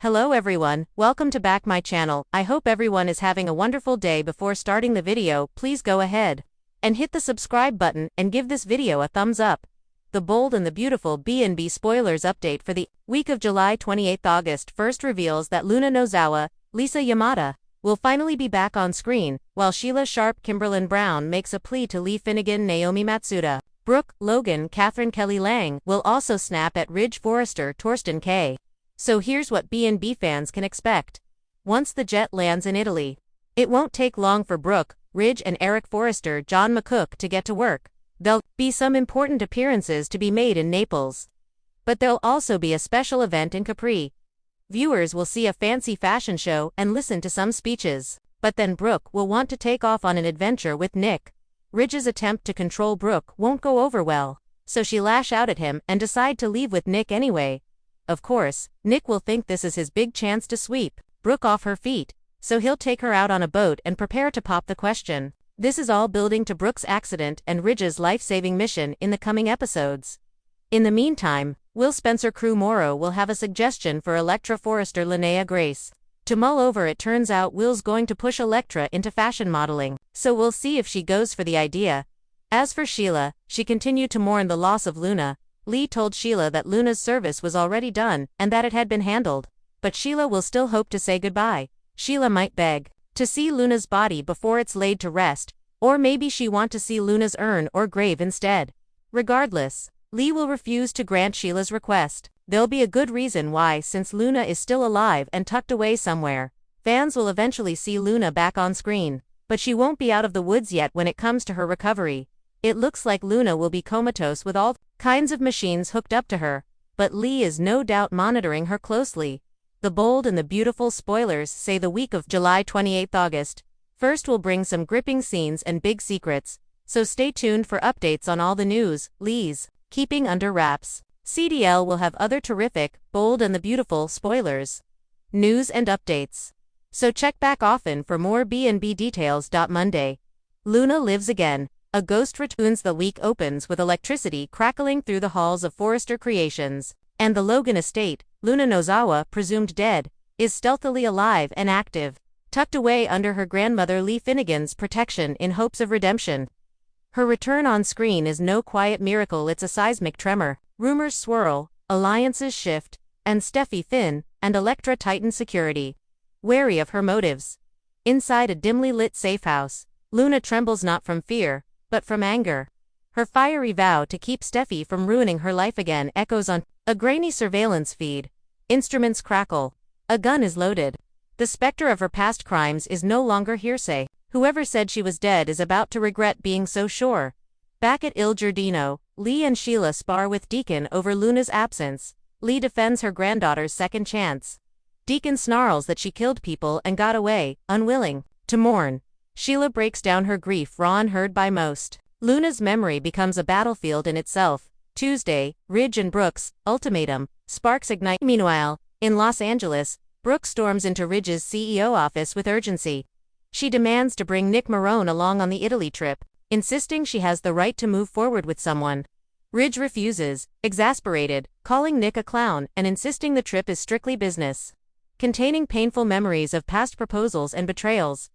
Hello everyone, welcome to back my channel. I hope everyone is having a wonderful day. Before starting the video, please go ahead and hit the subscribe button and give this video a thumbs up. The bold and the beautiful B&B spoilers update for the week of July 28th. August 1st reveals that Luna Nozawa, Lisa Yamada, will finally be back on screen, while Sheila Sharp Kimberlyn Brown makes a plea to Lee Finnegan Naomi Matsuda. Brooke, Logan, Catherine Kelly Lang will also snap at Ridge Forrester Torsten K. So here's what B&B fans can expect. Once the jet lands in Italy, it won't take long for Brooke, Ridge and Eric Forrester John McCook to get to work. There'll be some important appearances to be made in Naples. But there'll also be a special event in Capri. Viewers will see a fancy fashion show and listen to some speeches. But then Brooke will want to take off on an adventure with Nick. Ridge's attempt to control Brooke won't go over well, so she lash out at him and decide to leave with Nick anyway. Of course, Nick will think this is his big chance to sweep Brooke off her feet, so he'll take her out on a boat and prepare to pop the question. This is all building to Brooke's accident and Ridge's life-saving mission in the coming episodes. In the meantime, Will Spencer Crew Morrow will have a suggestion for Electra Forrester Linnea Grace to mull over. It turns out Will's going to push Electra into fashion modeling, so we'll see if she goes for the idea. As for Sheila, she continued to mourn the loss of Luna. Lee told Sheila that Luna's service was already done and that it had been handled, but Sheila will still hope to say goodbye. Sheila might beg to see Luna's body before it's laid to rest, or maybe she want to see Luna's urn or grave instead. Regardless, Lee will refuse to grant Sheila's request. There'll be a good reason why, since Luna is still alive and tucked away somewhere. Fans will eventually see Luna back on screen, but she won't be out of the woods yet when it comes to her recovery. It looks like Luna will be comatose with all kinds of machines hooked up to her, but Lee is no doubt monitoring her closely. The bold and the beautiful spoilers say the week of July 28th. August 1st will bring some gripping scenes and big secrets, so stay tuned for updates on all the news Lee's keeping under wraps. CDL will have other terrific, bold and the beautiful spoilers, news and updates. So check back often for more B&B details. Monday. Luna lives again. A ghost returns. The week opens with electricity crackling through the halls of Forrester Creations, and the Logan estate. Luna Nozawa, presumed dead, is stealthily alive and active, tucked away under her grandmother Lee Finnegan's protection in hopes of redemption. Her return on screen is no quiet miracle, it's a seismic tremor. Rumors swirl, alliances shift, and Steffi Finn and Electra tighten security, wary of her motives. Inside a dimly lit safe house, Luna trembles not from fear, but from anger. Her fiery vow to keep Steffi from ruining her life again echoes on a grainy surveillance feed. Instruments crackle. A gun is loaded. The specter of her past crimes is no longer hearsay. Whoever said she was dead is about to regret being so sure. Back at Il Giardino, Lee and Sheila spar with Deacon over Luna's absence. Lee defends her granddaughter's second chance. Deacon snarls that she killed people and got away, unwilling to mourn. Sheila breaks down her grief, raw and heard by most. Luna's memory becomes a battlefield in itself. Tuesday, Ridge and Brooke's ultimatum sparks ignite. Meanwhile, in Los Angeles, Brooke storms into Ridge's CEO office with urgency. She demands to bring Nick Marone along on the Italy trip, insisting she has the right to move forward with someone. Ridge refuses, exasperated, calling Nick a clown and insisting the trip is strictly business, containing painful memories of past proposals and betrayals.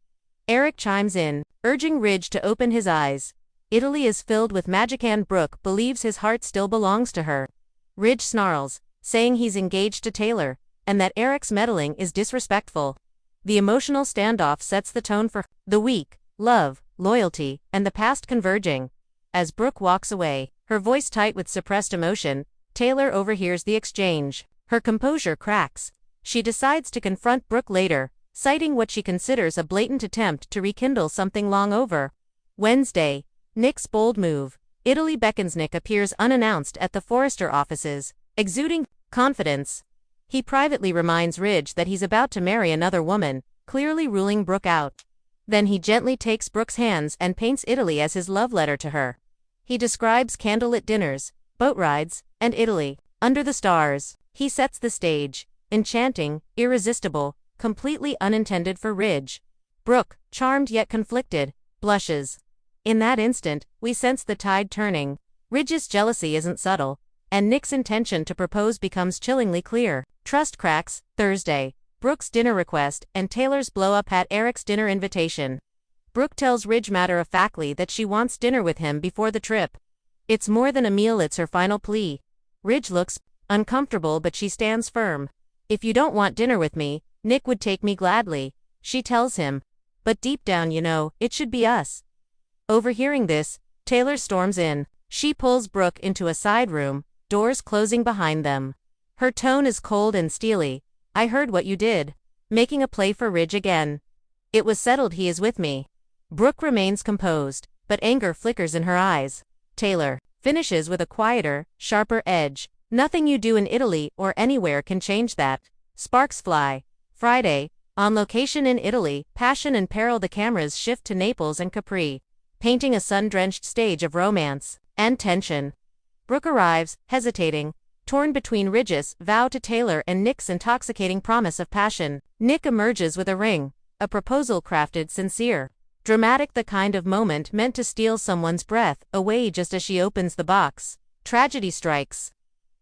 Eric chimes in, urging Ridge to open his eyes. Italy is filled with magic and Brooke believes his heart still belongs to her. Ridge snarls, saying he's engaged to Taylor, and that Eric's meddling is disrespectful. The emotional standoff sets the tone for the week, love, loyalty, and the past converging. As Brooke walks away, her voice tight with suppressed emotion, Taylor overhears the exchange. Her composure cracks. She decides to confront Brooke later, citing what she considers a blatant attempt to rekindle something long over. Wednesday. Nick's bold move. Italy beckons. Nick appears unannounced at the Forrester offices, exuding confidence. He privately reminds Ridge that he's about to marry another woman, clearly ruling Brooke out. Then he gently takes Brooke's hands and paints Italy as his love letter to her. He describes candlelit dinners, boat rides, and Italy under the stars. He sets the stage, enchanting, irresistible, completely unintended for Ridge. Brooke, charmed yet conflicted, blushes. In that instant, we sense the tide turning. Ridge's jealousy isn't subtle, and Nick's intention to propose becomes chillingly clear. Trust cracks, Thursday. Brooke's dinner request and Taylor's blow-up at Eric's dinner invitation. Brooke tells Ridge matter-of-factly that she wants dinner with him before the trip. It's more than a meal, it's her final plea. Ridge looks uncomfortable, but she stands firm. If you don't want dinner with me, Nick would take me gladly, she tells him. But deep down you know, it should be us. Overhearing this, Taylor storms in. She pulls Brooke into a side room, doors closing behind them. Her tone is cold and steely. I heard what you did. Making a play for Ridge again. It was settled he is with me. Brooke remains composed, but anger flickers in her eyes. Taylor finishes with a quieter, sharper edge. Nothing you do in Italy or anywhere can change that. Sparks fly. Friday, on location in Italy, passion and peril, the cameras shift to Naples and Capri, painting a sun-drenched stage of romance and tension. Brooke arrives, hesitating, torn between Ridge's vow to Taylor and Nick's intoxicating promise of passion. Nick emerges with a ring, a proposal crafted sincere. Dramatic, the kind of moment meant to steal someone's breath away just as she opens the box. Tragedy strikes.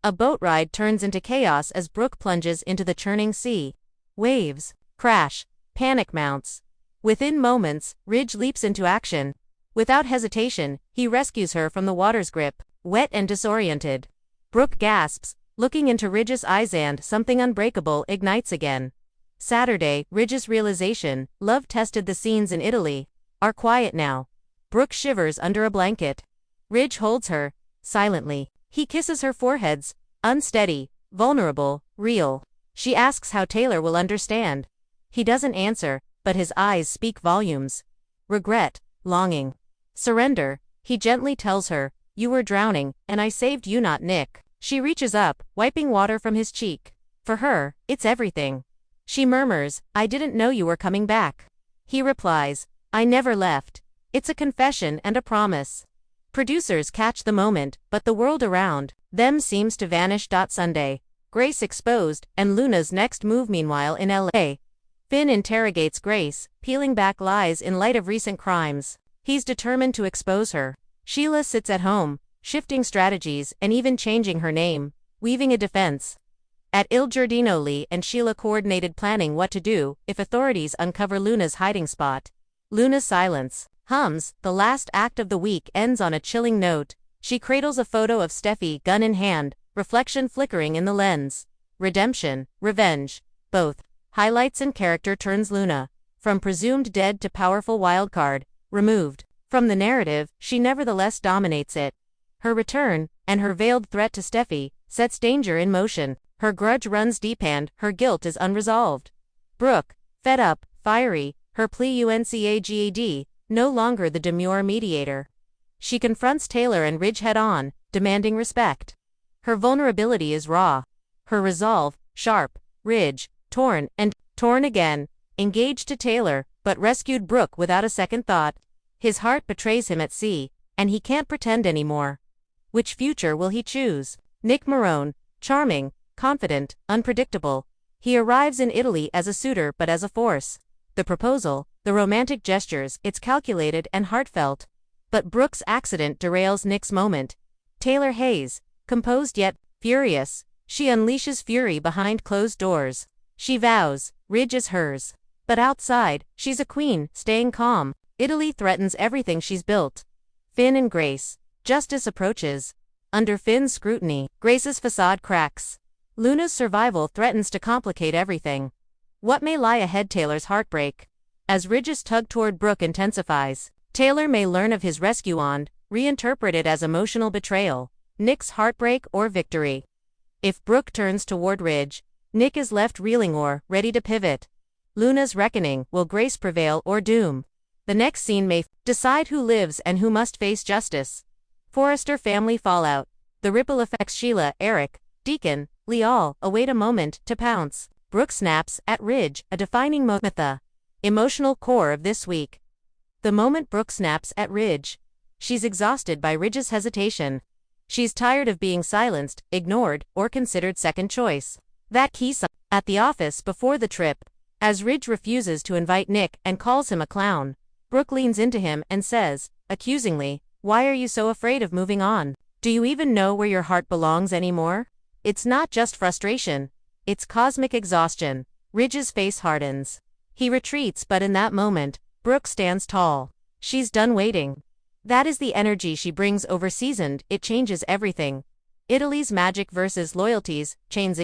A boat ride turns into chaos as Brooke plunges into the churning sea. Waves crash, panic mounts. Within moments, Ridge leaps into action. Without hesitation, he rescues her from the water's grip, wet and disoriented. Brooke gasps, looking into Ridge's eyes, and something unbreakable ignites again. Saturday, Ridge's realization, love tested, the scenes in Italy are quiet now. Brooke shivers under a blanket. Ridge holds her, silently. He kisses her foreheads, unsteady, vulnerable, real. She asks how Taylor will understand. He doesn't answer, but his eyes speak volumes. Regret, longing, surrender. He gently tells her, you were drowning, and I saved you, not Nick. She reaches up, wiping water from his cheek. For her, it's everything. She murmurs, I didn't know you were coming back. He replies, I never left. It's a confession and a promise. Producers catch the moment, but the world around them seems to vanish. Sunday. Grace exposed, and Luna's next move. Meanwhile in L.A., Finn interrogates Grace, peeling back lies in light of recent crimes. He's determined to expose her. Sheila sits at home, shifting strategies and even changing her name, weaving a defense. At Il Giardino, Lee and Sheila coordinated, planning what to do if authorities uncover Luna's hiding spot. Luna's silence hums. The last act of the week ends on a chilling note. She cradles a photo of Steffi, gun in hand, reflection flickering in the lens. Redemption, revenge, both. Highlights and character turns Luna from presumed dead to powerful wildcard, removed from the narrative. She nevertheless dominates it. Her return, and her veiled threat to Steffi, sets danger in motion. Her grudge runs deep and her guilt is unresolved. Brooke, fed up, fiery, her plea UNCAGAD, no longer the demure mediator. She confronts Taylor and Ridge head-on, demanding respect. Her vulnerability is raw. Her resolve, sharp. Ridge, torn again, engaged to Taylor, but rescued Brooke without a second thought. His heart betrays him at sea, and he can't pretend anymore. Which future will he choose? Nick Marone, charming, confident, unpredictable. He arrives in Italy as a suitor but as a force. The proposal, the romantic gestures, it's calculated and heartfelt. But Brooke's accident derails Nick's moment. Taylor Hayes, composed yet furious. She unleashes fury behind closed doors. She vows, Ridge is hers. But outside, she's a queen, staying calm. Italy threatens everything she's built. Finn and Grace. Justice approaches. Under Finn's scrutiny, Grace's facade cracks. Luna's survival threatens to complicate everything. What may lie ahead? Taylor's heartbreak. As Ridge's tug toward Brooke intensifies, Taylor may learn of his rescue and reinterpret it as emotional betrayal, Nick's heartbreak or victory. If Brooke turns toward Ridge, Nick is left reeling or ready to pivot. Luna's reckoning, will Grace prevail or doom? The next scene may decide who lives and who must face justice. Forrester family fallout. The ripple effects. Sheila, Eric, Deacon, Lee all await a moment to pounce. Brooke snaps at Ridge, a defining moment. The emotional core of this week. The moment Brooke snaps at Ridge. She's exhausted by Ridge's hesitation. She's tired of being silenced, ignored, or considered second choice. That key at the office before the trip. As Ridge refuses to invite Nick and calls him a clown, Brooke leans into him and says, accusingly, why are you so afraid of moving on? Do you even know where your heart belongs anymore? It's not just frustration. It's cosmic exhaustion. Ridge's face hardens. He retreats, but in that moment, Brooke stands tall. She's done waiting. That is the energy she brings over seasoned, it changes everything. Italy's magic versus loyalties, chains